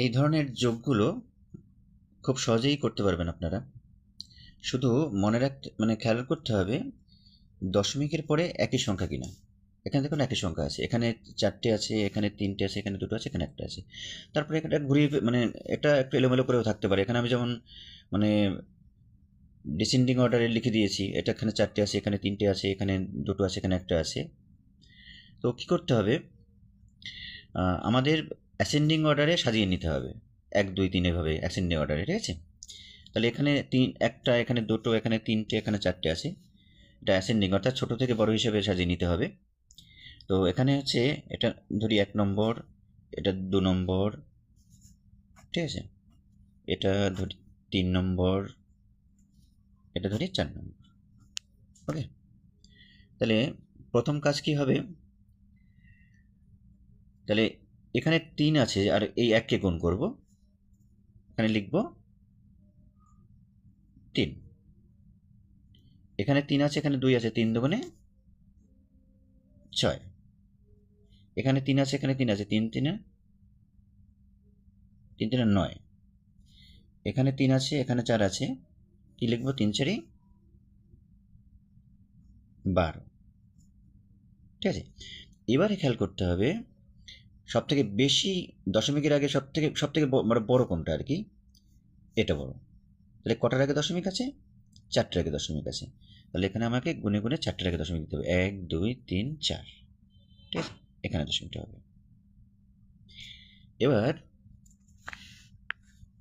এই ধরনের যোগগুলো খুব সহজেই করতে পারবেন আপনারা। শুধু মনে রাখতে মানে খেয়াল করতে হবে দশমিকের পরে একই সংখ্যা কিনা। এখানে দেখুন একই সংখ্যা আছে, এখানে 4টে আছে, এখানে 3টে আছে, এখানে 2টো আছে, এখানে 1টা আছে। তারপরে এটা ঘুরিয়ে মানে এটা একটু এলোমেলো করেও থাকতে পারে। এখানে আমি যেমন মানে ডিসেন্ডিং অর্ডারে লিখে দিয়েছি, এটা এখানে 4টে আছে, এখানে 3টে আছে, এখানে 2টো আছে, এখানে 1টা আছে। তো কি করতে হবে, আমাদের অ্যাসেন্ডিং অর্ডারে সাজিয়ে নিতে হবে, 1 2 3 এভাবে অ্যাসেন্ডিং অর্ডারে, ঠিক আছে? তাহলে এখানে একটা, এখানে 2টো, এখানে 3টে, এখানে 4টে আছে। এটা অ্যাসেন্ডিং অর্থাৎ ছোট থেকে বড় হিসেবে সাজিয়ে নিতে হবে। তো এখানে হচ্ছে এটা ধরি 1 নম্বর, এটা 2 নম্বর, ঠিক আছে? এটা ধরি 3 নম্বর, এটা ধরি 4 নম্বর। ওকে, তাহলে প্রথম কাজ কি হবে, তাহলে এখানে 3 আছে আর এই 1কে গুণ করব, এখানে লিখব 3। এখানে 3 আছে, এখানে 2 আছে, 3 দুগুণে 6। এখানে 3 আছে, এখানে 3 আছে, 3 3 9। এখানে 3 আছে, এখানে 4 আছে, কি লিখব, 3 4 12। ঠিক আছে, এবারে খেয়াল করতে হবে সব থেকে বেশি দশমিকের আগে সব থেকে বড় কোনটা আর কি, এটা বড়। তাহলে কটার আগে দশমিক আছে, 4টের আগে দশমিক আছে। তাহলে এখানে আমাকে গুনে গুনে 4টের আগে দশমিক দিতে হবে, 1 2 3 4। ঠিক আছে, এখানে দশমিকটা হবে। এবার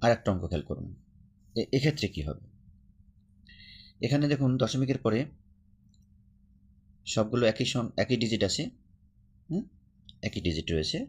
আর একটা অঙ্ক খেয়াল করুন, এক্ষেত্রে কি হবে। এখানে দেখুন দশমিকের পরে সবগুলো একই ডিজিট আছে, একই ডিজিট রয়েছে।